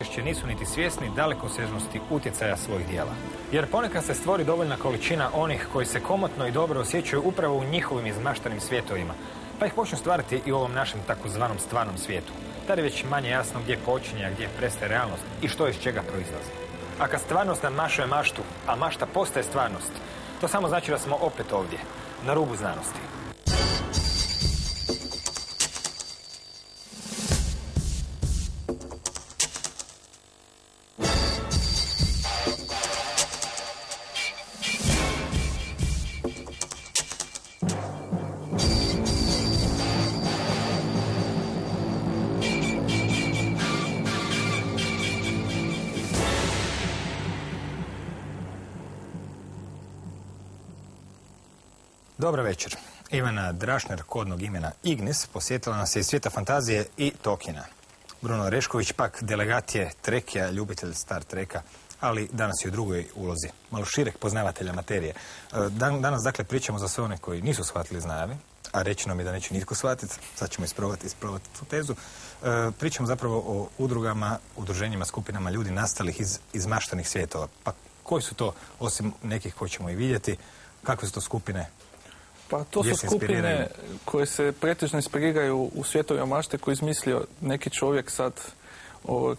Češće nisu niti svjesni dalekosežnosti utjecaja svojih dijela. Jer ponekad se stvori dovoljna količina onih koji se komotno i dobro osjećaju upravo u njihovim izmaštanim svijetovima, pa ih počnu stvarati i u ovom našem takozvanom stvarnom svijetu. Tada je već manje jasno gdje počinje, a gdje prestaje realnost i što iz čega proizlazi. A kad stvarnost nadmašuje maštu, a mašta postaje stvarnost, to samo znači da smo opet ovdje, na rubu znanosti. Dobar večer. Ivana Drašner, kodnog imena Ignis, posjetila nas je iz svijeta fantazije i Tolkiena. Bruno Orešković pak delegat je Trekija, ljubitelj Star Treka, ali danas je u drugoj ulozi, malo šireg poznavatelja materije. Danas, dakle, pričamo za sve one koji nisu shvatili znajavi, a rečeno mi da neće nitko shvatiti, sad ćemo isprobati tu tezu. Pričamo zapravo o udrugama, udruženjima, skupinama ljudi nastalih iz izmaštanih svjetova. Pa koji su to, osim nekih koji ćemo i vidjeti, kakve su to skupine? Pa to su skupine koje se pretežno inspiriraju u svjetovima mašte koje je izmislio neki čovjek sad,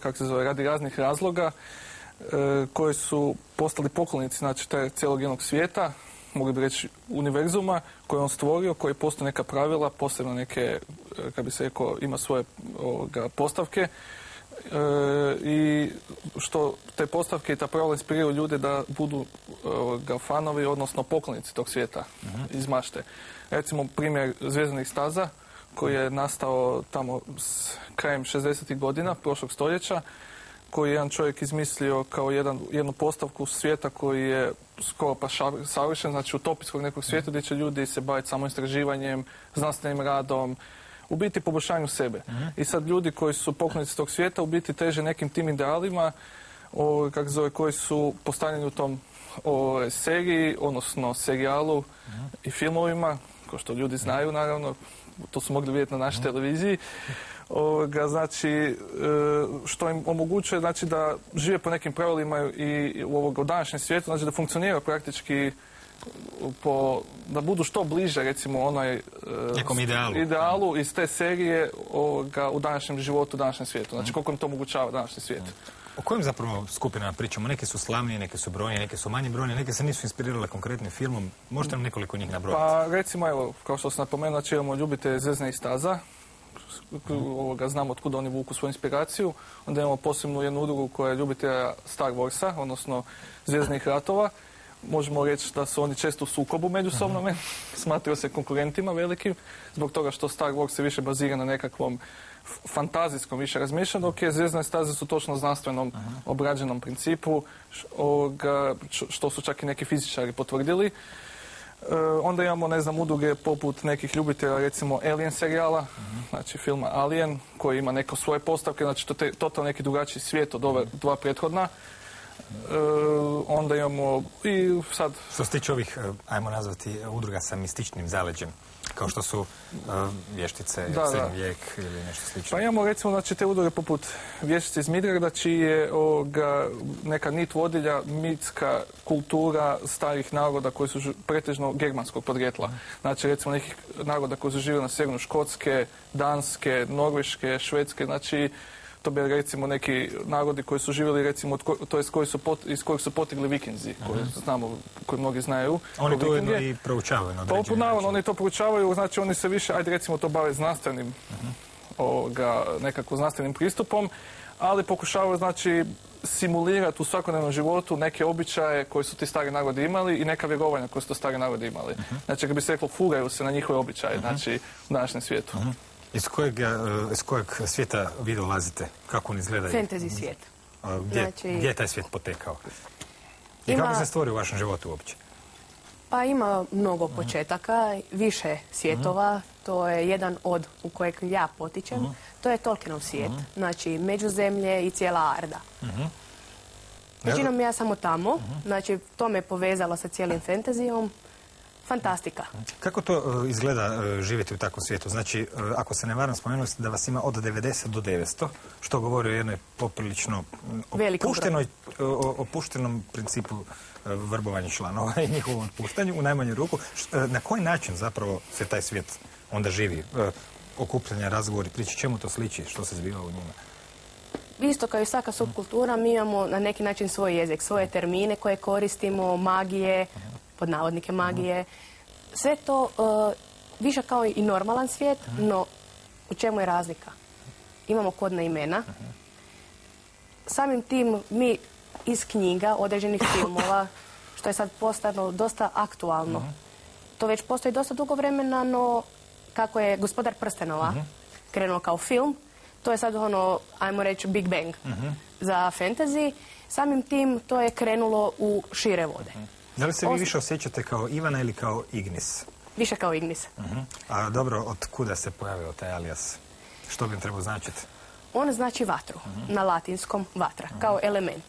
kako se zove, radi raznih razloga, koji su postali poklonici, znači, cijelog jednog svijeta, mogli bi reći univerzuma, koji je on stvorio, koji postoje neka pravila, posebno neke, kako bi se rekao, ima svoje postavke, i što te postavke i ta pravila inspiriraju ljude da budu fanovi, odnosno poklonici tog svijeta iz mašte. Recimo primjer Zvjezdanih staza koji je nastao tamo krajem 60. godina prošlog stoljeća, koji je jedan čovjek izmislio kao jednu postavku svijeta koji je skoro pa savršen, znači utopijskog nekog svijeta gdje će ljudi se baviti samo istraživanjem, znanstvenim radom, u biti poboljšanju sebe. I sad ljudi koji su poklonici tog svijeta u biti teže nekim tim idealima koji su postavljeni u tom seriji, odnosno serijalu i filmovima, kao što ljudi znaju, naravno, to su mogli vidjeti na našoj televiziji. Znači, što im omogućuje, znači, da žive po nekim pravilima i u današnjem svijetu, znači da funkcionira praktički da budu što bliže, recimo, onoj idealu iz te serije u današnjem životu, u današnjem svijetu. Znači, koliko im to omogućava današnji svijet. O kojim zapravo skupinama pričamo? Neke su slavnije, neke su brojnije, neke su manje brojnije, neke se nisu inspirirale konkretnim filmom. Možete nam nekoliko njih nabrojati? Pa, recimo, evo, kao što sam napomenuo, znači imamo ljubitelje Zvjezdanih staza, znamo od kuda oni vuku svoju inspiraciju. Onda imamo posebnu jednu udrugu koja je ljubitelja Star Warsa, odnosno Zvjezdanih ratova. Možemo reći da su oni često u sukobu međusobno, smatraju se konkurentima velikim, zbog toga što Star Wars se više bazira na nekakvom fantazijskom više razmišljanju, dok je Zvjezdane staze su točno znanstvenom obrađenom principu, što su čak i neki fizičari potvrdili. Onda imamo, ne znam, udruge poput nekih ljubitelja, recimo Alien serijala, znači filma Alien, koji ima neke svoje postavke, znači to je totalno neki drugačiji svijet od ove dva prethodna. Onda imamo i sad... Što se tiče ovih, ajmo nazvati, udruga sa mističnim zaleđem, kao što su vještice, Srednji vijek ili nešto slično. Pa imamo, recimo, znači, te udruge poput vještice iz Midgarda, čiji je neka nit vodilja mitska kultura starih naroda koji su pretežno germanskog podrijetla. Znači, recimo, nekih naroda koji su živjeli na sjevernu Škotske, Danske, Norveške, Švedske, znači, to bi, recimo, neki narodi koji su živjeli, recimo, iz kojih su potigli Vikinzi, koji znamo, koji mnogi znaju. Oni to ujedno i proučavaju na određeni način. Naravno, oni to proučavaju, znači oni se više, ajde recimo, to bave znanstvenim, nekako znanstvenim pristupom, ali pokušavaju, znači, simulirati u svakodnevnom životu neke običaje koje su ti stari narodi imali i neka vjerovanja koje su to stari narodi imali. Znači, kako bi se reklo, furaju se na njihove običaje, znači, u današnjem svijetu. Iz kojeg svijeta vi dolazite? Kako on izgleda? Fantasy svijet. Gdje je taj svijet potekao? I kako se stvori u vašem životu uopće? Pa ima mnogo početaka, više svjetova. To je jedan od u kojeg ja potičem. To je Tolkienov svijet. Znači, Međuzemlje i cijela Arda. Većinom ja samo tamo. Znači, to me povezalo sa cijelim fantazijom. fantastika. Kako to izgleda živjeti u takvom svijetu? Znači, ako se ne varam, spomenuli ste da vas ima od 90 do 900, što govori o jednoj poprilično opuštenom principu vrbovanja članova i njihovom otpuštanju u najmanju ruku. Na koji način zapravo se taj svijet onda živi? Okupljanja, razgovori, priče, čemu to sliči? Što se zbiva u njima? Isto kao i svaka subkultura, mi imamo na neki način svoj jezik, svoje termine koje koristimo, magije, pod navodnike magije. Sve to više kao i normalan svijet, no u čemu je razlika? Imamo kodna imena. Samim tim mi iz knjiga, određenih filmova, što je sad postalo dosta aktualno. To već postoji dosta dugo vremena, no kako je Gospodar prstenova krenuo kao film, to je sad ajmo reći, Big Bang za fantasy. Samim tim to je krenulo u šire vode. Da li se vi više osjećate kao Ivana ili kao Ignis? Više kao Ignis. A dobro, od kuda se pojavio taj alias? Što bi im trebao značiti? On znači vatru, na latinskom vatra, kao element.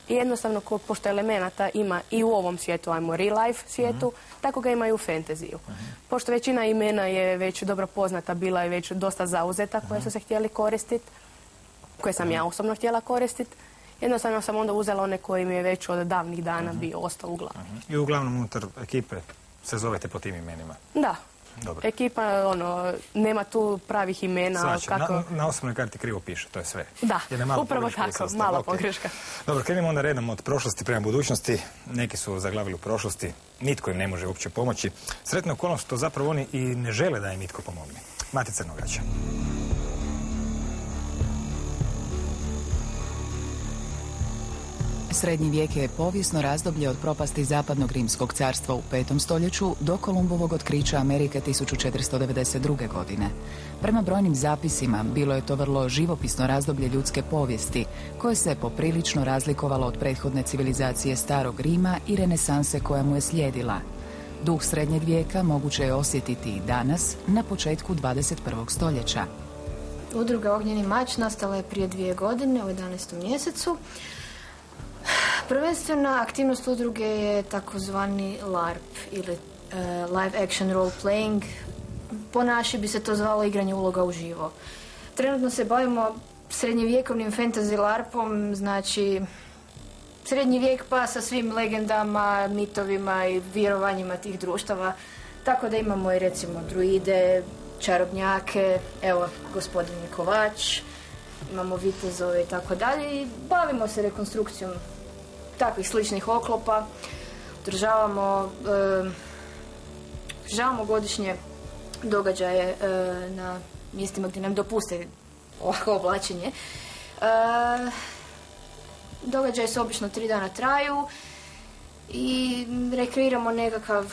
I jednostavno, pošto elemenata ima i u ovom svijetu, ajmo real life svijetu, tako ga ima i u fantaziju. Pošto većina imena je već dobro poznata, bila je već dosta zauzeta koje su se htjeli koristiti, koje sam ja osobno htjela koristiti, jednostavno sam onda uzela one koji mi je već od davnih dana bio ostao u glavi. I uglavnom unutar ekipe se zovete po tim imenima? Da. Dobro. Ekipa, nema tu pravih imena. Znači, na osobnoj karti krivo piše, to je sve. Da, upravo tako, mala pogreška. Dobro, krenimo onda redom od prošlosti prema budućnosti. Neki su zaglavili u prošlosti, nitko im ne može uopće pomoći. Sretna okolnost, to zapravo oni i ne žele da im nitko pomogne. Mati Crnogaća. Srednji vijek je povijesno razdoblje od propasti Zapadnog rimskog carstva u 5. stoljeću do Kolumbovog otkrića Amerike 1492. godine. Prema brojnim zapisima, bilo je to vrlo živopisno razdoblje ljudske povijesti, koje se poprilično razlikovalo od prethodne civilizacije Starog Rima i renesanse koja mu je slijedila. Duh srednjeg vijeka moguće je osjetiti i danas, na početku 21. stoljeća. Udruga Ognjeni mač nastala je prije 2 godine, u 11. mjesecu. Prvenstvena aktivnost udruge je takozvani LARP ili Live Action Role Playing. Po naši bi se to zvalo igranje uloga uživo. Trenutno se bavimo srednjevjekovnim fantasy LARPom, znači srednji vijek pa sa svim legendama, mitovima i vjerovanjima tih društava. Tako da imamo i recimo druide, čarobnjake, evo gospodin je kovač, imamo vitezove i tako dalje i bavimo se rekonstrukcijom takvih sličnih oklopa. Održavamo godišnje događaje na mjestima gdje nam dopuste ovako oblačenje. Događaje se obično 3 dana traju i rekreiramo nekakav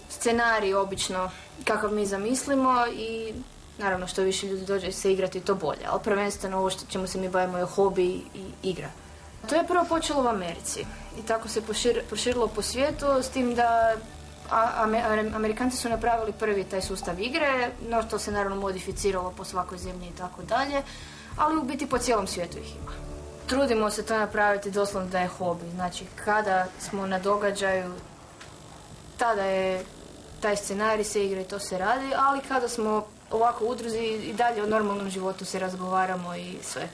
scenarij obično kakav mi zamislimo i naravno što više ljudi dođe se igrati to bolje, ali prvenstveno ovo što čemu se mi bavimo je hobi i igra. To je prvo počelo u Americi i tako se proširilo po svijetu s tim da Amerikanci su napravili prvi taj sustav igre, no to se naravno modificiralo po svakoj zemlji i tako dalje, ali u biti po cijelom svijetu ih ima. Trudimo se to napraviti doslovno da je hobi, znači kada smo na događaju, tada je taj scenarij se igra i to se radi, ali kada smo ovako u udruzi i dalje o normalnom životu se razgovaramo i sve.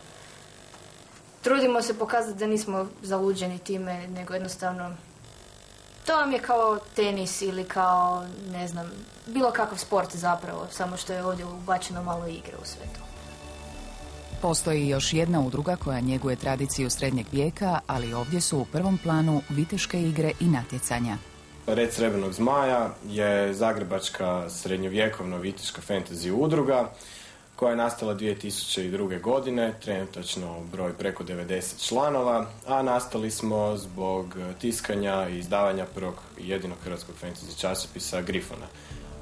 Trudimo se pokazati da nismo zaluđeni time, nego jednostavno to vam je kao tenis ili kao, ne znam, bilo kakav sport zapravo, samo što je ovdje ubačeno malo igre u sve to. Postoji još jedna udruga koja njeguje tradiciju srednjeg vijeka, ali ovdje su u prvom planu viteške igre i natjecanja. Red Srebrnog zmaja je zagrebačka srednjovjekovna viteška fantasy udruga koja je nastala 2002. godine, trenutačno broj preko 90 članova, a nastali smo zbog tiskanja i izdavanja prvog i jedinog hrvatskog fantasy časopisa Grifona.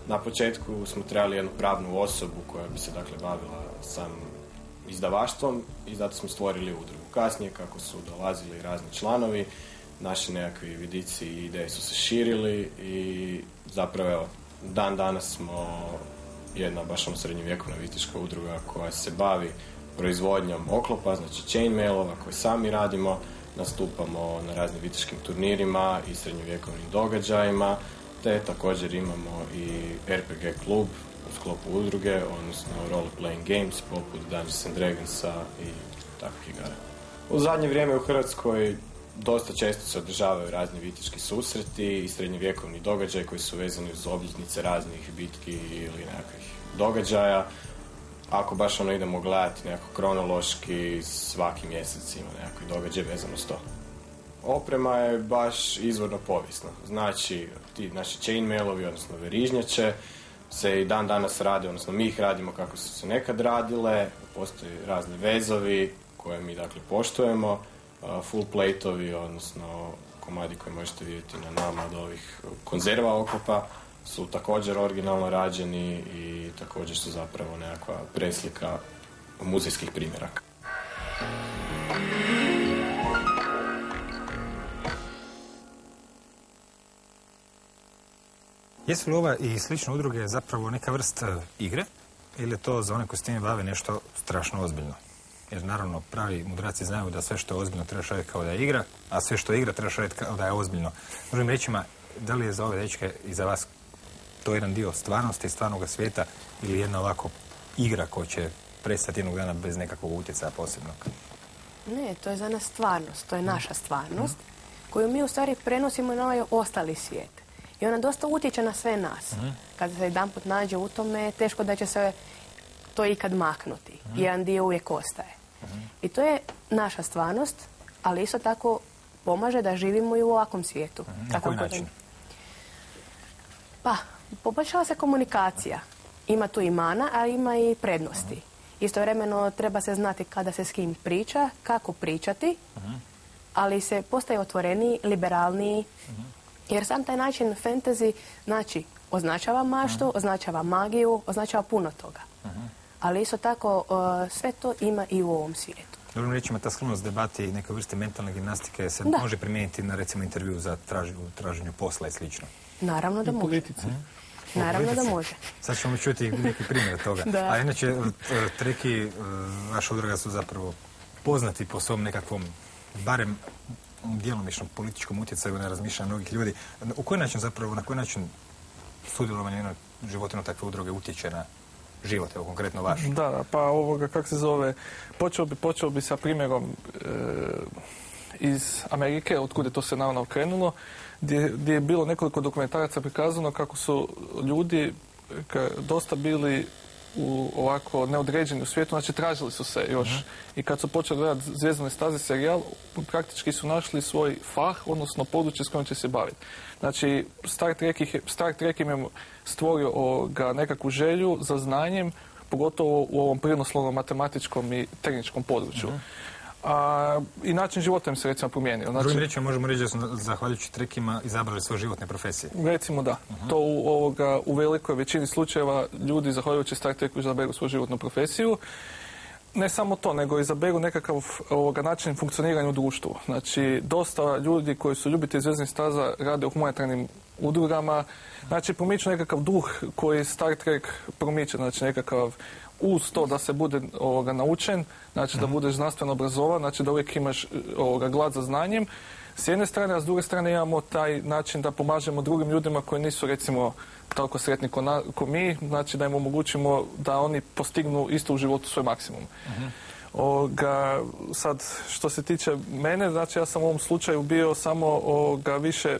Na početku smo trebali jednu pravnu osobu koja bi se dakle bavila sam izdavaštvom i zato smo stvorili udrugu. Kasnije, kako su dolazili razni članovi, naši nekakvi vidici i ideje su se širili i zapravo evo, dan danas smo jedna baš srednjovjekovna viteška udruga koja se bavi proizvodnjom oklopa, znači chainmailova koje sami radimo, nastupamo na raznim viteškim turnirima i srednjovjekovnim događajima, te također imamo i RPG klub u sklopu udruge, odnosno role-playing games poput Dungeons and Dragonsa i takvih igara. U zadnje vrijeme u Hrvatskoj dosta često se održavaju razni viteški susreti i srednjovjekovni događaji koji su vezani uz obljetnice raznih bitki ili nekakvih događaja. Ako baš idemo gledati nekako kronološki, svaki mjesec ima nekakvi događaj vezano s to. Oprema je baš izvorno povijesna. Znači, ti naši chainmailovi, odnosno verižnjače, se i dan danas rade, odnosno mi ih radimo kako su se nekad radile. Postoje razni vezovi koje mi dakle poštujemo. Full plate-ovi, odnosno komadi koje možete vidjeti na nama od ovih konzerva okopa, su također originalno rađeni i također su zapravo nekakva preslika muzejskih primjeraka. Jesu li ova i slične udruge zapravo neka vrsta igre ili je to za one koji s time bave nešto strašno ozbiljno? Jer naravno pravi mudraci znaju da sve što je ozbiljno trebaš raditi kao da je igra, a sve što je igra trebaš raditi kao da je ozbiljno. Drugim rečima, da li je za ove dečke i za vas to jedan dio stvarnosti, stvarnog svijeta ili jedna ovako igra koja će prestati jednog dana bez nekakvog utjecaja posebnog? Ne, to je za nas stvarnost, to je naša stvarnost koju mi u stvari prenosimo na ovaj ostali svijet. I ona dosta utječe na sve nas. Kad se jedanput nađe u tome, teško da će se to ikad maknuti. Jedan dio uvijek ostaje. I to je naša stvarnost, ali isto tako pomaže da živimo i u ovakvom svijetu. Na koji način? Pa, poboljšava se komunikacija. Ima tu i mana, ali ima i prednosti. Istovremeno treba se znati kada se s kim priča, kako pričati, ali se postaje otvoreniji, liberalniji, jer sam taj način fantasy, znači, označava maštu, označava magiju, označava puno toga. Ali isto tako sve to ima i u ovom svijetu. Drugim rečima, ta sklonost debati i neke vrste mentalne gimnastike se može primijeniti na, recimo, intervju za traženju posla i slično. Naravno da može. Politici. Naravno da može. Sad ćemo čuti neki primjer toga. A inače, Treki, vaša udruga su zapravo poznati po svom nekakvom, barem djelomičnom političkom utjecaju na razmišljanje mnogih ljudi. U koji način zapravo, na koji način sudjelovanje na životinu takve udruge utječe na život, evo konkretno vaš? Da, pa ovoga, kako se zove, počeo bi sa primjerom iz Amerike, otkud je to se naravno krenulo, gdje je bilo nekoliko dokumentaraca prikazano kako su ljudi dosta bili ovako neodređeni u svijetu, znači tražili su se još. I kad su počeli gledati Zvijezdane staze serijal, praktički su našli svoj fah, odnosno područje s kojim će se baviti. Znači, Star Trek im je stvorio nekakvu želju za znanjem, pogotovo u ovom prirodoslovnom matematičkom i tehničkom području. I način života im se recimo promijenio. Znači, drugim rečima možemo reći da su zahvaljujući Trekima izabrali svoje životne profesije. Recimo da. To u velikoj većini slučajeva ljudi zahvaljujući Star Treku izaberu svoju životnu profesiju. Ne samo to, nego izaberu nekakav način funkcioniranja u društvu. Znači, dosta ljudi koji su ljubitelji Zvijezdnih staza rade u humanitarnim udrugama. Znači, promiču nekakav duh koji Star Trek promiče. Znači, nekakav uz to da se bude naučen, znači da budeš znanstveno obrazovan, znači da uvijek imaš glad za znanjem. S jedne strane, a s druge strane imamo taj način da pomažemo drugim ljudima koji nisu, recimo, toliko sretni ko mi, znači da im omogućimo da oni postignu isto u životu svoj maksimum. Sad, što se tiče mene, znači ja sam u ovom slučaju bio samo više,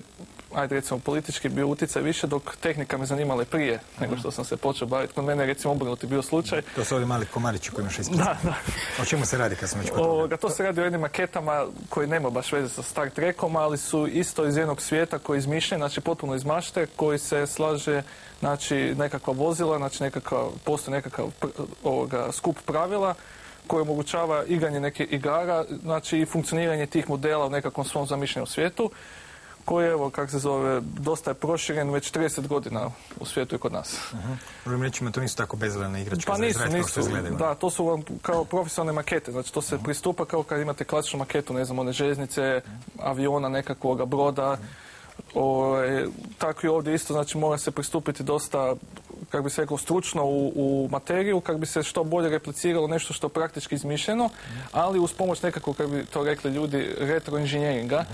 ajde recimo politički bio utjecaj više, dok tehnika me zanimala prije nego što sam se počeo baviti. Kod mene je recimo obrnuti bio slučaj. To su ovi mali komarići koji imaš ispred. Da. O čemu se radi kad smo već kod toga? To se radi o jednim maketama koji nema baš veze sa Star Trekom, ali su isto iz jednog svijeta koji je izmišljen, znači potpuno iz mašte, koji se slaže, znači nekakva vozila, znači postoji nekakav skup pravila koji omogućava igranje nekih igara, znači i funkcioniranje tih modela u nekakvom svom zamišljenom svijetu, koji, evo, kako se zove, dosta je proširen već 30 godina u svijetu i kod nas. Drugim rečima, to nisu tako bezgledne igračke pa za izraditi kao što izgledaju. Da, to su vam kao profesionalne makete, znači to se pristupa kao kad imate klasičnu maketu, ne znam, one željeznice, aviona, nekakvog broda. Tako i ovdje isto, znači mora se pristupiti dosta, kako bi se rekao, stručno u materiju, kako bi se što bolje repliciralo nešto što je praktički izmišljeno, ali uz pomoć nekakvog, kako bi to rekli ljudi, retroinženjeringa,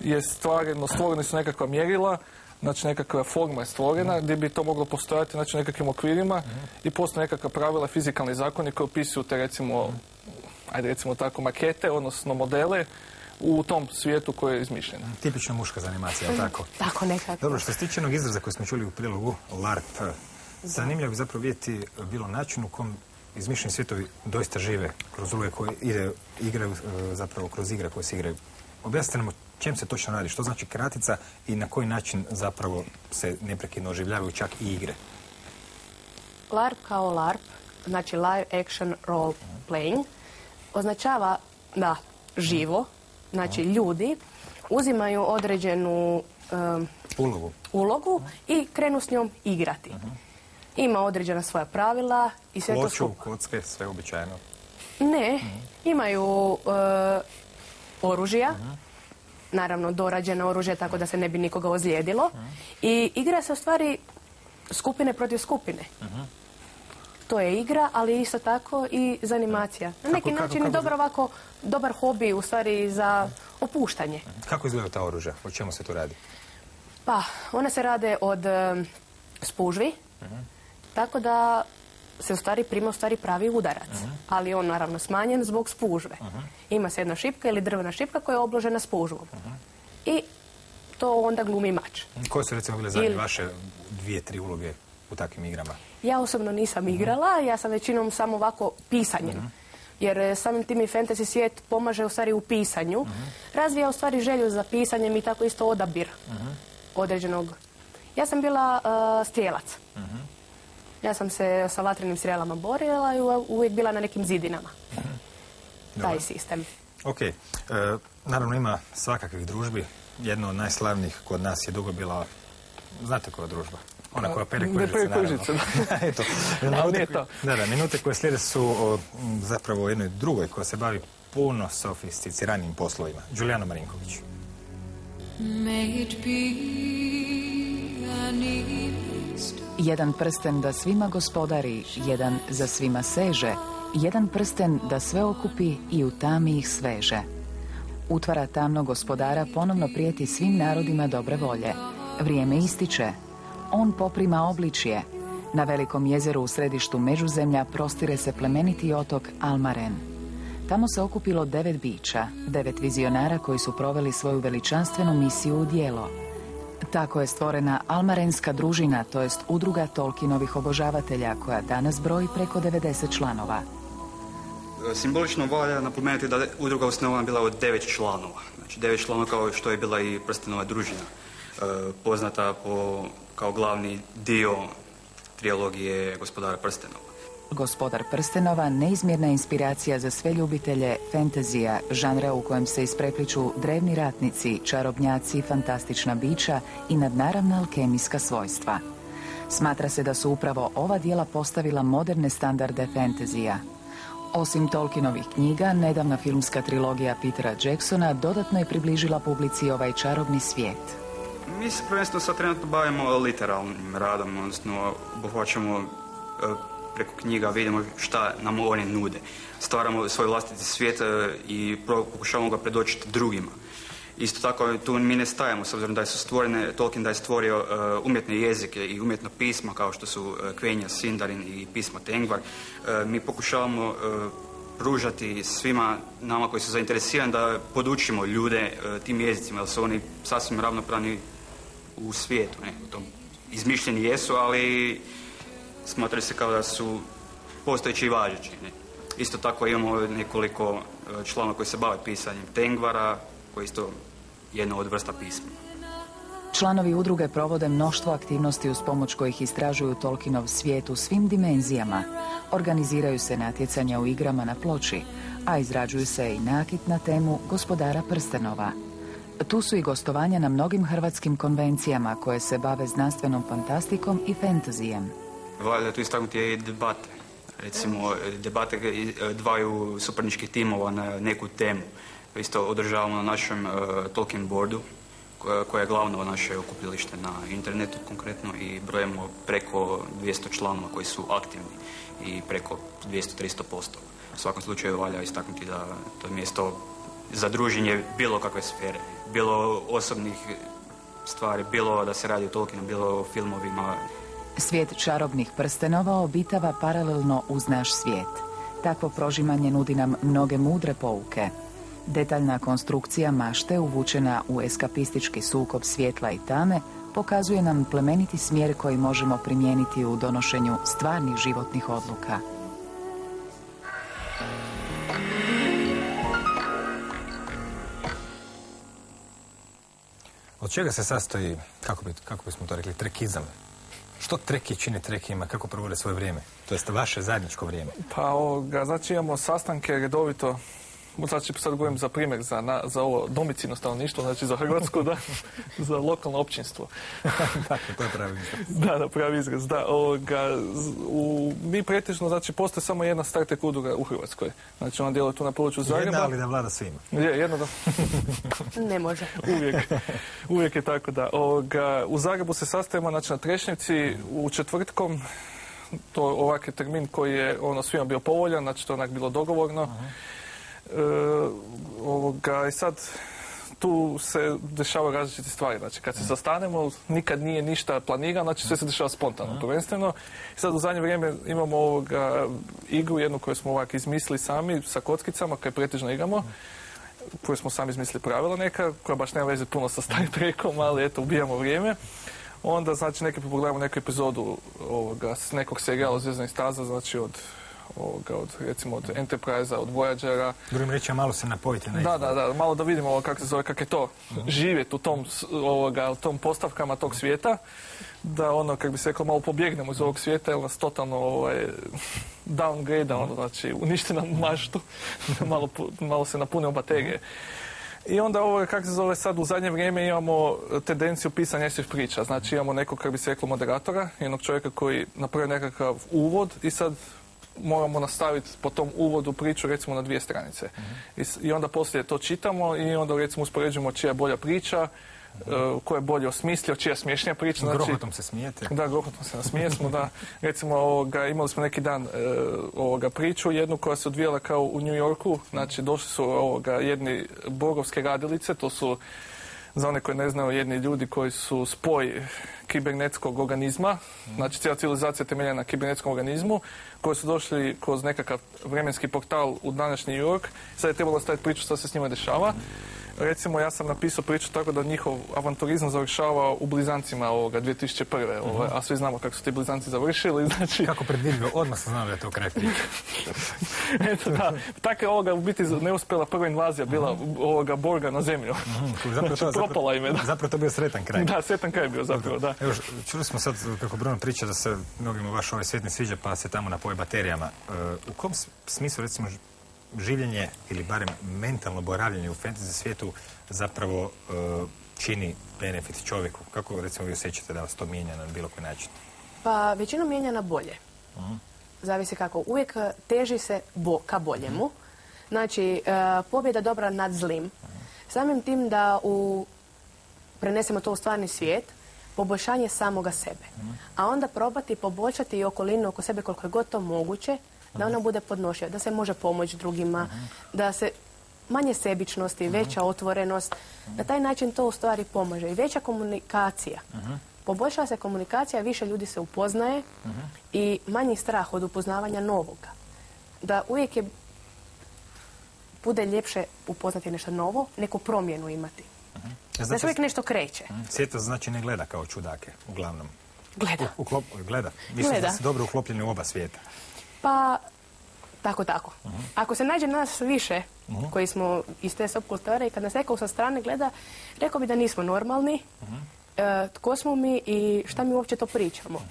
je stvoreni su nekakva mjerila, znači nekakva forma je stvorena gdje bi to moglo postojati znači nekakvim okvirima i postoje nekakva pravila, fizikalni zakoni koji opisuju te recimo tako makete, odnosno modele u tom svijetu koji je izmišljen. Tipično muška zanimacija, je li tako? Tako nekako. Dobro, što se tiče jednog izraza koji smo čuli u prilogu, LARP, zanimljivo bi zapravo vidjeti bilo način u kom izmišljeni svijetovi doista žive kroz uloge koje igraju zapravo kroz igre koje se igraju. Objasnite nam o čem se točno radi, što znači kratica i na koji način zapravo se neprekidno oživljavaju čak i igre. LARP kao LARP, znači Live Action Role Playing, označava da živo, znači ljudi uzimaju određenu ulogu i krenu s njom igrati. Ima određena svoja pravila i sve to skupa. Ploču, kocke, sve običajno. Ne, imaju oružja, naravno dorađeno oružje tako da se ne bi nikoga ozlijedilo i igra se u stvari skupine protiv skupine. To je igra, ali isto tako i za animacija. Na neki način je dobar hobi u stvari za opuštanje. Kako izgledaju ta oružja? O čemu se tu radi? Pa, one se rade od spužvi, tako da se u stvari prima pravi udarac. Ali on naravno smanjen zbog spužve. Ima se jedna šipka ili drvena šipka koja je obložena spužvom. I to onda glumi mač. Koje su recimo bile zadnje vaše 2-3 uloge u takvim igrama? Ja osobno nisam igrala, ja sam većinom samo ovako pisanjem. Jer samim tim i fantasy svijet pomaže u stvari u pisanju. Razvija u stvari želju za pisanjem i tako isto odabir određenog. Ja sam bila strijelac. Ja sam se sa vatrenim strijelama borila i uvijek bila na nekim zidinama. Taj sistem. Ok. Naravno ima svakakvih družbi. Jedna od najslavnijih kod nas je dugo bila, znate koja družba? Ona koja pere kožice, Eto, minute koje slijede su zapravo jednoj drugoj koja se bavi puno sofisticiranim poslovima. Đulijana Marinković. Jedan prsten da svima gospodari, jedan za svima seže, jedan prsten da sve okupi i u tami ih sveže. Utvara tamnog gospodara ponovno prijeti svim narodima dobre volje. Vrijeme ističe. On poprima obličje. Na velikom jezeru u središtu Međuzemlja prostire se plemeniti otok Almaren. Tamo se okupilo 9 bića, 9 vizionara koji su proveli svoju veličanstvenu misiju u djelo. Tako je stvorena Almarenska družina, to jest udruga Tolkienovih obožavatelja, koja danas broji preko 90 članova. Simbolično valja napomenuti da je udruga osnovana bila od 9 članova. Znači 9 članova kao što je bila i prstenova družina, poznata kao glavni dio trilogije Gospodara prstenova. Gospodar prstenova neizmjerna inspiracija za sve ljubitelje fentezija, žanra u kojem se isprepliču drevni ratnici, čarobnjaci, fantastična bića i nadnaravna alkemijska svojstva. Smatra se da su upravo ova djela postavila moderne standarde fentezija. Osim Tolkienovih knjiga, nedavna filmska trilogija Petera Jacksona dodatno je približila publici ovaj čarobni svijet. Mi se prvenstveno sad trenutno bavimo literalnim radom, odnosno obuhvaćamo preko knjiga, vidimo šta nam oni nude. Stvaramo svoj vlastiti svijet i pokušavamo ga predočiti drugima. Isto tako tu mi ne stajemo, s obzirom da su stvorene, Tolkien da je stvorio umjetne jezike i umjetno pisma kao što su Quenya, Sindarin i pisma Tengvar. Mi pokušavamo pružati svima nama koji su zainteresirani da podučimo ljude tim jezicima, jer su oni sasvim ravnopravni u svijetu. Izmišljeni jesu, ali smatraju se kao da su postojeći i važeći. Isto tako imamo nekoliko članova koji se bave pisanjem Tengvara, koji je isto jedna od vrsta pisma. Članovi udruge provode mnoštvo aktivnosti uz pomoć kojih istražuju Tolkienov svijet u svim dimenzijama. Organiziraju se natjecanja u igrama na ploči, a izrađuju se i nakit na temu Gospodara prstenova. Tu su i gostovanja na mnogim hrvatskim konvencijama koje se bave znanstvenom fantastikom i fantazijem. Valja tu istaknuti i debate. Recimo, debate dvaju suparničkih timova na neku temu. Isto održavamo na našem Tolkien boardu, koja je glavno naše okupilište na internetu konkretno, i brojimo preko 200 članova koji su aktivni i preko 200-300%. U svakom slučaju valja istaknuti da to je mjesto za druženje bilo kakve sfere, bilo osobnih stvari, bilo da se radi o Tolkienu, bilo o filmovima. Svijet čarobnih prstenova obitava paralelno uz naš svijet. Takvo prožimanje nudi nam mnoge mudre pouke. Detaljna konstrukcija mašte uvučena u eskapistički sukob svjetla i tame pokazuje nam plemeniti smjer koji možemo primijeniti u donošenju stvarnih životnih odluka. Od čega se sastoji, kako bismo to rekli, trekizam? Što treki čine trekijima, kako provode svoje vrijeme? To jest vaše zajedničko vrijeme. Pa znači imamo sastanke redovito, znači sad govorim za primjer za ovo domicilno stanovništvo, znači za Hrvatsku, da, za lokalno općinstvo. Dakle, to je pravi izraz. Da, pravi izraz, da. Mi pretežno, znači postoji samo jedna Startek udruga u Hrvatskoj. Znači ona djeluje tu na području Zagreba. Jedna, ali da vlada svima. Jedna da. Ne može. Uvijek je tako, da. U Zagrebu se sastajemo, znači na Trešnjevci, u četvrtkom, to ovakav termin koji je svima bio povoljan, znači to je onak bilo dogovorno. I sad tu se dešavaju različite stvari. Znači, kad se sastanemo, nikad nije ništa planirano, znači sve se dešava spontano, prvenstveno. I sad u zadnje vrijeme imamo igru, jednu koju smo ovak izmislili sami, sa kockicama, koju pretežno igramo, koju smo sami izmislili pravila neka, koja baš nema veze puno sa Star Trekom, ali eto, ubijamo vrijeme. Onda, znači, pogledamo neku epizodu s nekog serijala Zvjezdanih staza, znači recimo od Enterprise-a, od Voyagera. Drugim reći, malo se napojite na izgled. Da, malo da vidimo kako se zove, kako je to živjeti u tom postavkama tog svijeta, da kako bi se rekao, malo pobjegnemo iz ovog svijeta, jer nas totalno downgrade, znači uništi nam maštu, malo se napunimo baterije. I onda kako se zove, sad u zadnje vrijeme imamo tendenciju pisanja svih priča. Znači imamo nekog, kako bi se reklo, moderatora, jednog čovjeka koji napravi nekakav uvod i sad moramo nastaviti po tom uvodu priču recimo na 2 stranice. I onda poslije to čitamo i onda recimo uspoređujemo čija je bolja priča, ko je bolje osmislio, čija je smješnija priča. Znači, grohotom se smijete? Da, grohotom se nasmijesmo, da. Recimo, imali smo neki dan priču, jednu koja se odvijala kao u New Yorku, znači došli su jedni bogovske radilice, to su, za one koji ne znaju, jedni ljudi koji su spoj kibernetskog organizma, znači cijela civilizacija temeljena na kibernetskom organizmu, koji su došli kroz nekakav vremenski portal u današnji New York. Sad je trebalo staviti priču što se s njima dešava. Recimo, ja sam napisao priču tako da njihov avanturizam završava u Blizancima 2001. A svi znamo kako su ti Blizanci završili. Znači... Kako predvidljivo, odmah sam znao da je to kraj priče. Eto, da. Tako je u biti neuspjela prva invazija bila Borga na zemlju. Propala im je. Zapravo to bio sretan kraj. Da, sretan kraj bio zapravo, da. Evo, čuli smo sad kako Bruno priča da se mnogima vaš ovaj svijet ne sviđa pa se tamo napoje baterijama. U kom smislu, recimo, življenje ili barem mentalno boravljenje u fantasy svijetu zapravo čini benefit čovjeku? Kako, recimo, vi osjećate da vas to mijenja na bilo koji način? Pa većinom mijenja na bolje. Zavisi kako. Uvijek teži se ka boljemu. Znači, pobjeda dobra nad zlim. Samim tim da prenesemo to u stvarni svijet, poboljšanje samoga sebe. A onda probati poboljšati i okolinu oko sebe koliko je god to moguće, da ona bude podnošljiva, da se može pomoći drugima, da se manje sebičnosti, veća otvorenost. Na taj način to u stvari pomaže. I veća komunikacija. Poboljšava se komunikacija, više ljudi se upoznaje i manji strah od upoznavanja novoga. Da uvijek bude ljepše upoznati nešto novo, neku promjenu imati. Da se uvijek nešto kreće. Svijet znači ne gleda kao čudake, uglavnom. Gleda. Gleda. Mislim da ste dobro uklopljeni u oba svijeta. Pa, tako. Ako se nađe nas više, koji smo iz te subkulture, i kad nas neko sa strane gleda, rekao bi da nismo normalni, tko smo mi i šta mi uopće to pričamo.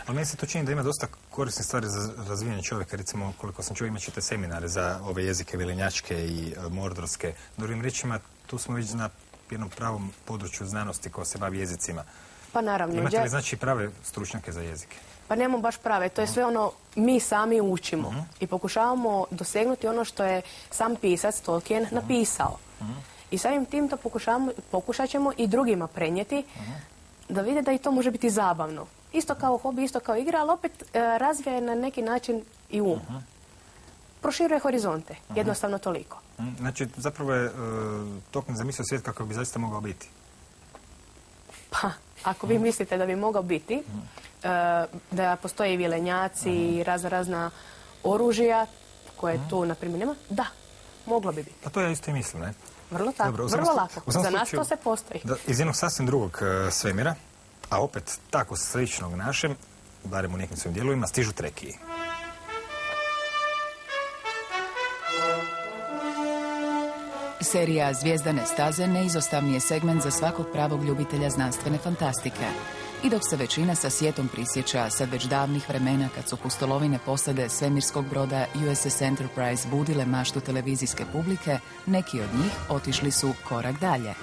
Ali meni se to čini da ima dosta korisne stvari za razvijanje čovjeka. Recimo, koliko sam čuo, imat ćete seminare za ove jezike vilenjačke i mordorske. Drugim riječima, tu smo već na jednom pravom području znanosti koja se bavi jezicima. Pa naravno. Imate li znači prave stručnjake za jezike? Pa nemamo baš prave. To je sve mi sami učimo. I pokušavamo dosegnuti ono što je sam pisac Tolkien napisao. I samim tim to pokušat ćemo i drugima prenijeti, da vide da i to može biti zabavno. Isto kao hobi, isto kao igra, ali opet razvija na neki način i um. Proširuje horizonte. Jednostavno toliko. Znači, zapravo je Tolkien zamislio svijet kako bi zaista mogao biti. Pa, ako vi mislite da bi mogao biti, da postoje i vilenjaci i razna oružja koje tu, na primjer, nema, da, moglo bi biti. Pa to ja isto i mislim, ne? Vrlo tako, vrlo lako. Za nas to se postoji. Iz jednog sasvim drugog svemira, a opet tako sličnog našem, barem u nekim svojim dijelovima, stižu trekiji. Serija Zvijezdane staze neizostavni je segment za svakog pravog ljubitelja znanstvene fantastike. I dok se većina sa sjetom prisjeća sad već davnih vremena kad su pustolovine posade svemirskog broda USS Enterprise budile maštu televizijske publike, neki od njih otišli su korak dalje.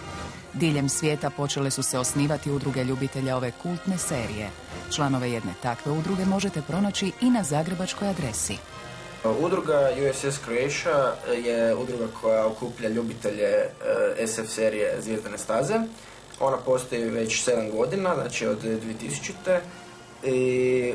Diljem svijeta počele su se osnivati udruge ljubitelja ove kultne serije. Članove jedne takve udruge možete pronaći i na zagrebačkoj adresi. Udruga USS Croatia je udruga koja okuplja ljubitelje SF serije Zvijezdane staze. Ona postoji već 7 godina, znači od 2000. I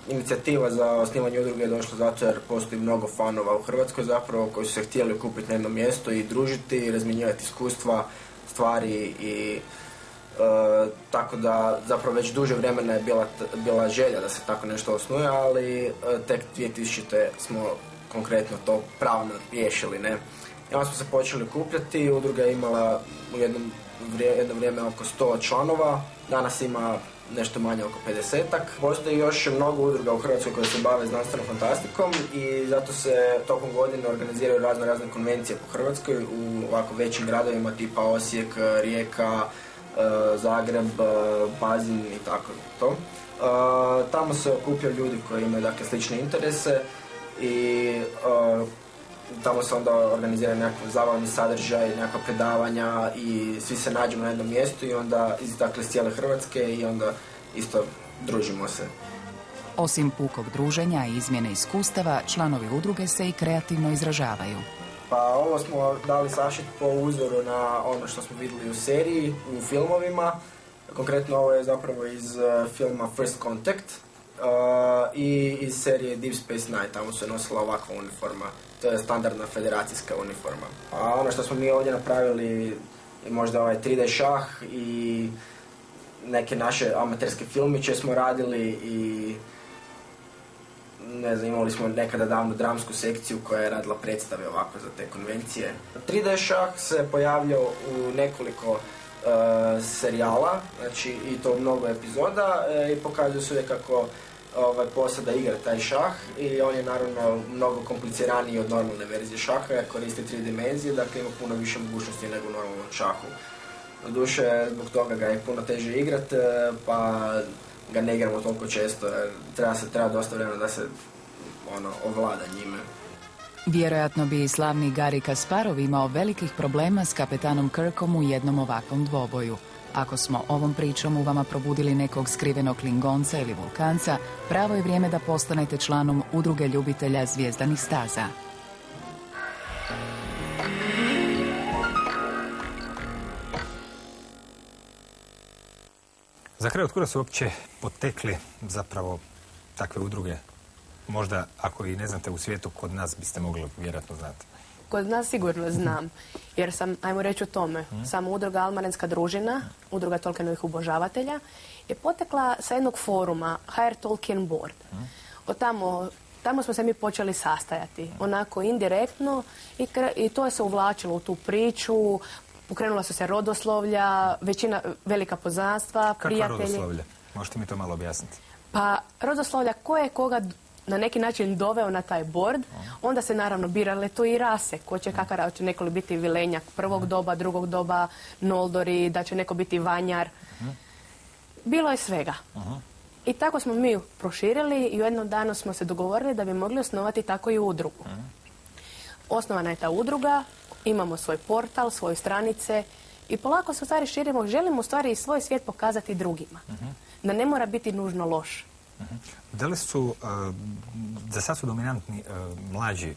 inicijativa za osnivanje udruge je došla zato jer postoji mnogo fanova u Hrvatskoj zapravo koji su se htjeli okupiti na jedno mjesto i družiti, razmjenjivati iskustva, stvari i tako da zapravo već duže vremena je bila želja da se tako nešto osnuje, ali tek 2000. smo konkretno to pravno riješili, ne? I onda smo se počeli okupljati, udruga je imala u jedno vrijeme oko 100 članova, danas ima nešto manje oko 50-ak. Postoji još mnogo udruga u Hrvatskoj koje se bave znanstvenom fantastikom i zato se tokom godine organiziraju razne konvencije po Hrvatskoj u ovako većim gradovima tipa Osijek, Rijeka, Zagreb, Pazin i tako to. Tamo se okupljaju ljudi koji imaju dakle slične interese i tamo se onda organizira nekakav zabavni sadržaj, nekakva predavanja i svi se nađemo na jednom mjestu i onda dakle, iz cijele Hrvatske i onda isto družimo se. Osim pukog druženja i izmjene iskustava, članovi udruge se i kreativno izražavaju. Pa ovo smo dali sašit po uzoru na ono što smo vidjeli u seriji, u filmovima. Konkretno ovo je zapravo iz filma First Contact i iz serije Deep Space Nine, tamo se nosila ovakva uniforma. To je standardna federacijska uniforma. A ono što smo mi ovdje napravili je možda ovaj 3D šah i neke naše amaterske filmiće smo radili i ne znam, imali smo nekada davno dramsku sekciju koja je radila predstave ovako za te konvencije. 3D šah se pojavljao u nekoliko serijala, znači i to mnogo epizoda i pokazuje se uvijek kako posada igra taj šah i on je naravno mnogo kompliciraniji od normalne verzije šaha jer koristi 3 dimenzije, dakle ima puno više mogućnosti nego u normalnom šahu. Doduše, zbog toga ga je puno teže igrat, pa ga ne igramo toliko često jer treba dosta vremena da se ovlada njime. Vjerojatno bi i slavni Gari Kasparov imao velikih problema s kapetanom Kirkom u jednom ovakvom dvoboju. Ako smo ovom pričom u vama probudili nekog skrivenog Klingonca ili Vulkanca, pravo je vrijeme da postanete članom udruge ljubitelja zvijezdanih staza. Za kraj, otkuda su uopće potekli zapravo takve udruge? Možda, ako i ne znate u svijetu, kod nas biste mogli vjerojatno znati. Kod nas sigurno znam, jer sam, ajmo reći o tome, sama udruga Almarenska družina, udruga Tolkienovih obožavatelja, je potekla sa jednog foruma, HR Tolkien Board. Od tamo smo se mi počeli sastajati, onako indirektno i to je se uvlačilo u tu priču, pokrenula su se rodoslovlja, većina velika poznanstva, prijatelji. Kakva rodoslovlja? Možete mi to malo objasniti? Pa rodoslovlja ko je koga na neki način doveo na taj board, onda se naravno birale to i rase, ko će kakav, će neko li biti vilenjak prvog doba, drugog doba, noldori, da će neko biti vanjar. Bilo je svega. I tako smo mi proširili i u jednom danu smo se dogovorili da bi mogli osnovati tako i udrugu. Osnovana je ta udruga, imamo svoj portal, svoje stranice i polako se u stvari širimo, želimo u stvari i svoj svijet pokazati drugima. Da ne mora biti nužno loš. Da li su, za sad su dominantni mlađi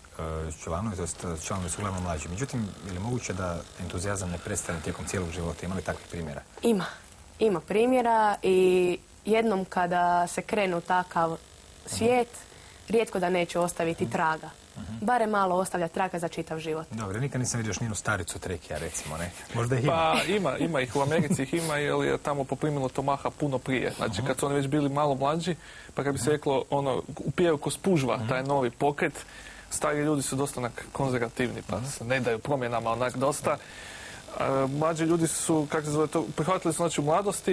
članovi, to članovi su uglavnom mlađi. Međutim, je li moguće da entuzijazam ne prestane tijekom cijelog života? Ima li takvih primjera? Ima primjera i jednom kada se krene u takav svijet, rijetko da neće ostaviti traga. barem malo ostavlja traka za čitav život. Dobro, nikad nisam vidio još njenu staricu Trekija, recimo, ne? Možda ih ima. Pa ima ih, u Americi ih ima, jer je tamo poprimilo to maha puno prije. Znači, kad su oni već bili malo mlađi, pa kad bi se reklo, upijaju ko spužva, taj novi pokret, stari ljudi su dosta onak konzervativni, pa se ne daju promjenama onak dosta. Mlađi ljudi su, kako se zove to, prihvatili su znači u mladosti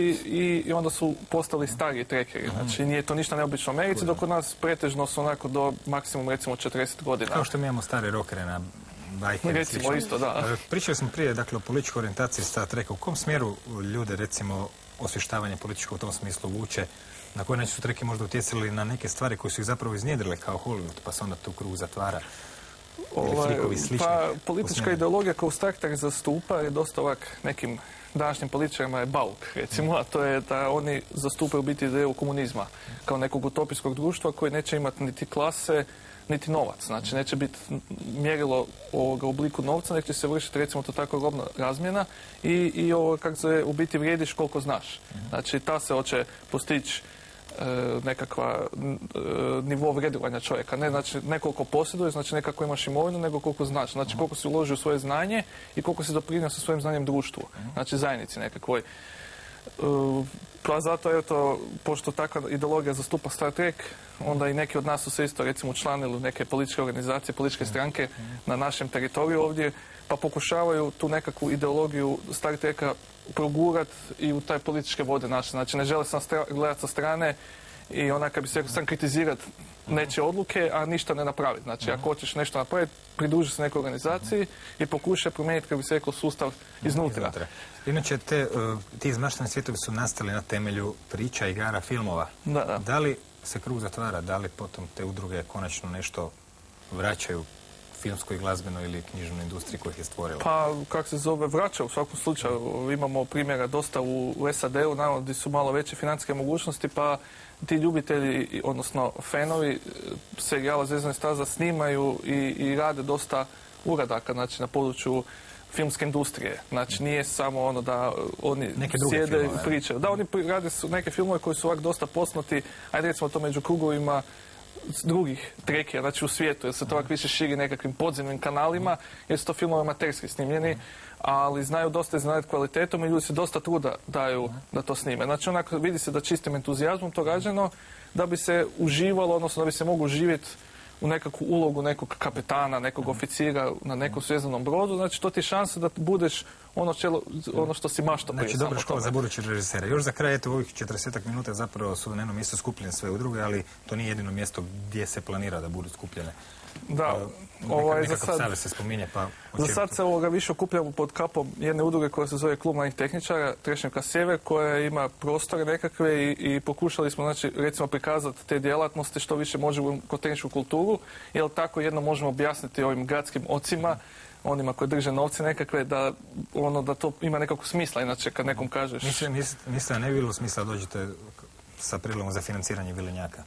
i onda su postali stariji trekeri. Znači, nije to ništa neobično u Americi, dok kod nas pretežno su onako do maksimum recimo 40 godina. Kao što mi imamo stare rokere na bajke. Recimo isto, da. Pričali smo prije, dakle, o političkoj orijentaciji Star Treka. U kom smjeru ljude, recimo, osvještavanje političko u tom smislu vuče? Na koji način su Treki možda utjecali na neke stvari koje su ih zapravo iznjedrile kao Hollywood, pa se onda tu krug zatvara? Pa politička ideologija koju Star Trek zastupa je dosta ovak nekim današnjim političarima je bauk, recimo, a to je da oni zastupaju biti ideju komunizma kao nekog utopijskog društva koji neće imati niti klase, niti novac. Znači, neće biti mjerilo u obliku novca, nek će se vršiti, recimo, to tako robna razmjena i kako se u biti vrijediš koliko znaš. Znači, ta se hoće postići nekakva nivo vredovanja čovjeka. Ne znači nekoliko posjeduje, znači nekako imaš imovinu, nego koliko znaš. Znači koliko si uložio u svoje znanje i koliko si doprinio sa svojim znanjem društvu. Znači zajednici nekakvoj. Pa zato, eto, pošto takva ideologija zastupa Star Trek, onda i neki od nas su se isto, recimo, učlanili u neke političke organizacije, političke stranke na našem teritoriju ovdje, pa pokušavaju tu nekakvu ideologiju Star Treka progurat i u taj političke vode naše. Znači, ne žele sam gledati sa strane i onak, bi se rekao, sam kritizirat nečije odluke, a ništa ne napraviti. Znači, ako hoćeš nešto napraviti, pridruži se nekoj organizaciji i pokušaj promijeniti, kako bi se rekao, sustav iznutra. Inače, ti izmaštani svijetovi su nastali na temelju priča, igara, filmova. Da. Da li se krug zatvara, da li potom te udruge konačno nešto vraćaju filmskoj, glazbenoj ili knjižnoj industriji koja ih je stvorila? Pa, kako se zove, vraća u svakom slučaju. Imamo primjera dosta u SAD-u, naravno, gdje su malo veće financijske mogućnosti, pa ti ljubitelji, odnosno fanovi serijala Zvezdana staza snimaju i rade dosta uradaka, znači, na području filmske industrije. Znači, nije samo ono da oni sjede i pričaju. Da, oni rade neke filmove koji su ovak dosta poznati, ajde recimo to među krugovima drugih trekija, znači u svijetu, jer se to ovak više širi nekakvim podzemnim kanalima, jer su to filmovi amaterski snimljeni, ali znaju dosta iznenaditi kvalitetom i ljudi se dosta truda daju da to snime. Znači, onako vidi se da čistim entuzijazmom to rađeno, da bi se uživalo, odnosno da bi se moglo živjeti u nekakvu ulogu nekog kapetana, nekog oficira na nekom zvjezdanom brodu. Znači, to ti je šansa da budeš ono što si maštao prije. Znači, dobra škola za buduće režisere. Još za kraj, eto, ovih 40 minuta zapravo su na jednom mjestu skupljene sve udruge, ali to nije jedino mjesto gdje se planira da budu skupljene. Da, nekakav savez se spominje, pa... Za sad se više okupljamo pod kapom jedne udruge koja se zove Klub mladih tehničara, Trešnjevka Sjever, koja ima prostore nekakve i pokušali smo, znači, recimo prikazati te djelatnosti što više možemo kod tehničku kulturu, jer tako jedno možemo objasniti ovim gradskim ocima, onima koji drže novce nekakve, da to ima nekakvog smisla, inače kad nekom kažeš... Mislim da ne bi bilo smisla da dođete sa prilogom za financiranje vilenjaka.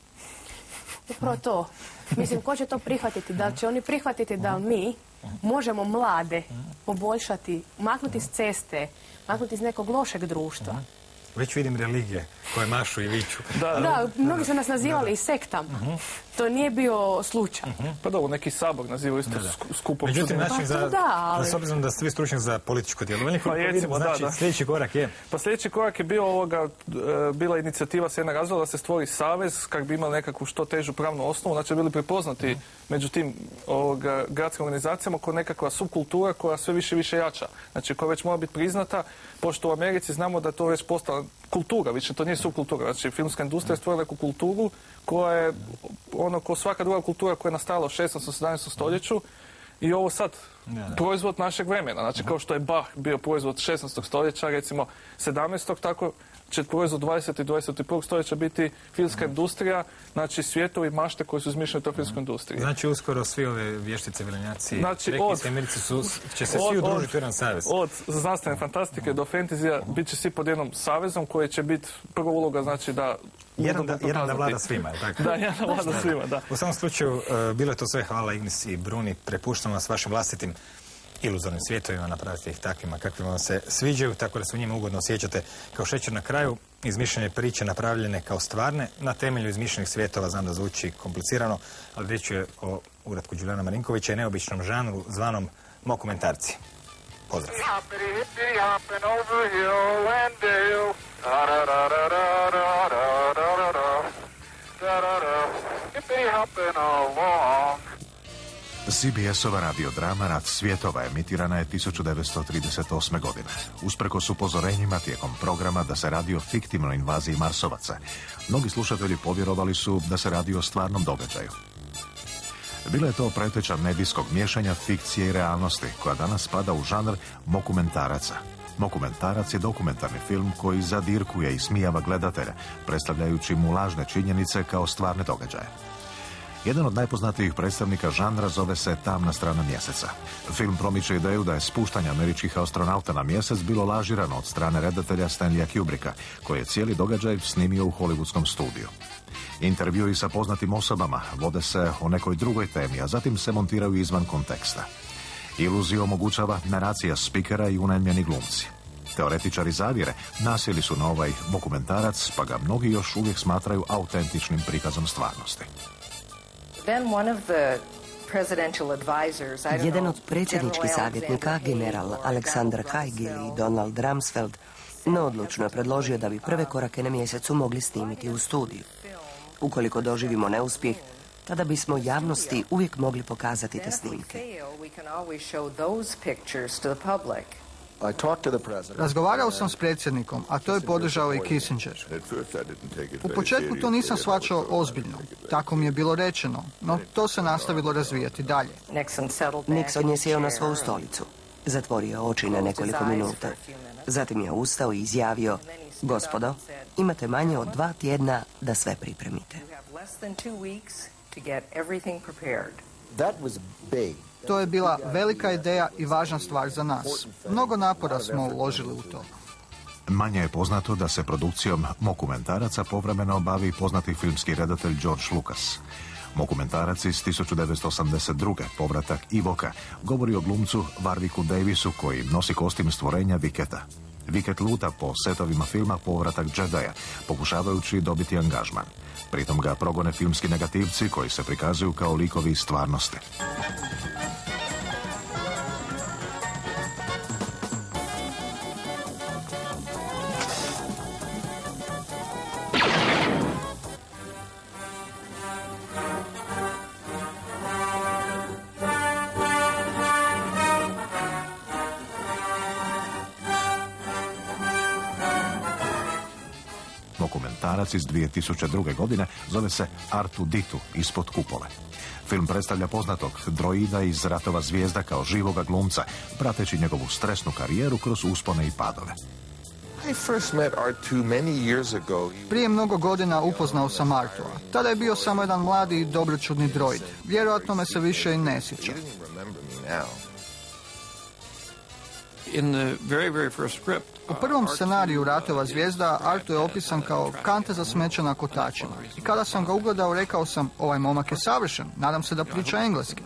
Upravo to. Mislim, ko će to prihvatiti? Da li će oni prihvatiti da mi možemo mlade poboljšati, maknuti s ceste, maknuti iz nekog lošeg društva? Već vidim religije koje mašu i viču. Da, mnogi su nas nazivali i sektama. To nije bio slučaj. Pa dobro, neki sabor nazivaju isto skupom. Međutim, s obzirom da ste vi stručnjak za političko djelovanje, sljedeći korak je? Pa sljedeći korak je bila inicijativa s jedna razloga da se stvori savez kako bi imali nekakvu što težu pravnu osnovu, znači bili prepoznati među tim gradskim organizacijama kao nekakva subkultura koja sve više i više jača. Znači, koja već mora biti priznata, pošto u Americi znamo da to već postala kultura, više to nije subkultura. Znači, filmska industrija je stvorila neku kulturu koja je ko svaka druga kultura koja je nastala u 16. 17. stoljeću i ovo sad proizvod našeg vremena. Znači, kao što je Bach bio proizvod 16. stoljeća, recimo 17. tako će proizvod 20. i 21. stoljeća biti filmska industrija, znači svijetovi mašte koji su izmišljeni u toj filmskoj industriji. Znači, uskoro svi ove vještice, vilenjaci, Treki, Americi će se svi udružiti u jedan savez. Od znanstvene fantastike do fantazija bit će svi pod jednom savezom koji će biti prva uloga, znači da jedan da vlada svima, je tako? Da, jedan da vlada svima, da. U samom slučaju, bilo je to sve. Hvala Ignis i Bruni. Prepuštamo vas vašim vlastitim iluzornim svijetovima, napravite ih takvima kakvima vam se sviđaju, tako da se u njima ugodno osjećate kao šećer na kraju. izmišljene priče napravljene kao stvarne na temelju izmišljenih svjetova. Znam da zvuči komplicirano, ali riječ je o uratku Đulijana Marinkovića i neobičnom žanru zvanom mokumentarci. Pozdrav! CBS-ova radiodrama Rat svjetova emitirana je 1938. godine. Usprkos upozorenjima tijekom programa da se radi o fiktivnoj invaziji Marsovaca, mnogi slušatelji povjerovali su da se radi o stvarnom događaju. Bilo je to preteča medijskog miješanja fikcije i realnosti, koja danas spada u žanr mokumentaraca. Mokumentarac je dokumentarni film koji zadirkuje i smijava gledatelja, predstavljajući mu lažne činjenice kao stvarne događaje. Jedan od najpoznatijih predstavnika žanra zove se Tamna strana mjeseca. Film promiče ideju da je spuštanje američkih astronauta na mjesec bilo lažirano od strane redatelja Stanleya Kubricka, koji je cijeli događaj snimio u hollywoodskom studiju. Intervjui sa poznatim osobama vode se o nekoj drugoj temi, a zatim se montiraju izvan konteksta. Iluziju omogućava naracija spikera i unajmljeni glumci. Teoretičari zavjere nasjeli su na ovaj dokumentarac, pa ga mnogi još uvijek smatraju autentičnim prikazom stvarnosti. Jedan od predsjedničkih savjetnika, general Aleksandar Haigil i Donald Rumsfeld, neodlučno je predložio da bi prve korake na mjesecu mogli snimiti u studiju. Ukoliko doživimo neuspjeh, tada bismo javnosti uvijek mogli pokazati te snimke. Razgovarao sam s predsjednikom, a to je podržao i Kissinger. U početku to nisam shvaćao ozbiljno. Tako mi je bilo rečeno, no to se nastavilo razvijati dalje. Nixon je sjeo na svoju stolicu. Zatvorio oči na nekoliko minuta. Zatim je ustao i izjavio: gospodo, imate manje od 2 tjedna da sve pripremite. To je bila velika ideja i važna stvar za nas. Mnogo napora smo uložili u to. Manje je poznato da se produkcijom mokumentaraca povremeno bavi poznati filmski redatelj George Lucas. Mokumentarac iz 1982. Povratak Ivoka govori o glumcu Warwicku Davisu koji nosi kostim stvorenja Viketa. Viket luta po setovima filma Povratak Jedija, pokušavajući dobiti angažman. Pritom ga progone filmski negativci koji se prikazuju kao likovi iz stvarnosti. Dokumentarac iz 2002. godine zove se R2-D2 ispod kupole. Film predstavlja poznatog droida iz Ratova zvijezda kao živoga glumca, prateći njegovu stresnu karijeru kroz uspone i padove. Prije mnogo godina upoznao sam Artua. Tada je bio samo jedan mladi i dobročudni droid. Vjerojatno me se više i ne sjeća. U prvom scenariju Ratova zvijezda Artu je opisan kao kanta za smeće na kotačima. I kada sam ga ugledao, rekao sam: ovaj momak je savršen, nadam se da priča engleski.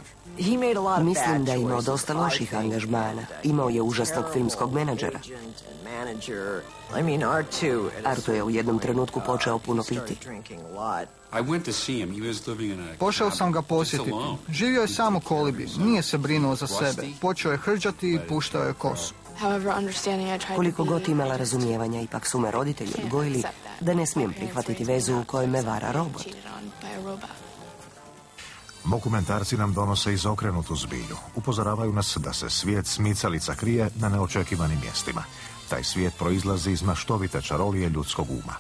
Mislim da je imao dosta loših angažmana. Imao je užasnog filmskog menadžera. Artu je u jednom trenutku počeo puno piti. Pošao sam ga posjetiti. Živio je sam u kolibi, nije se brinuo za sebe. Počeo je hrđati i puštao je kosu. Koliko god imala razumijevanja, ipak su me roditelji odgojili da ne smijem prihvatiti vezu u kojoj me vara robot. Mokumentarci nam donose izokrenutu zbilju. Upozoravaju nas da se svijet smicalica krije na neočekivanim mjestima. Taj svijet proizlazi iz maštovite čarolije ljudskog uma.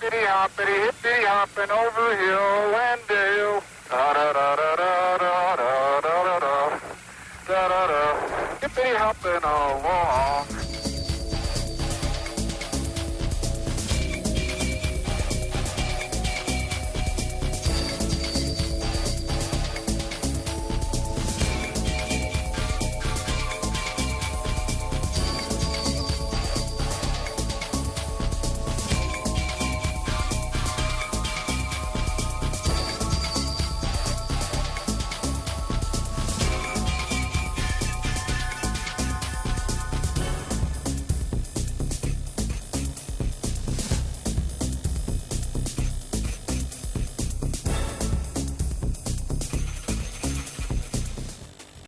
Hippity hopping over hill and dale. Da-da-da-da-da-da-da-da-da. Da-da-da. Hippity hopping along.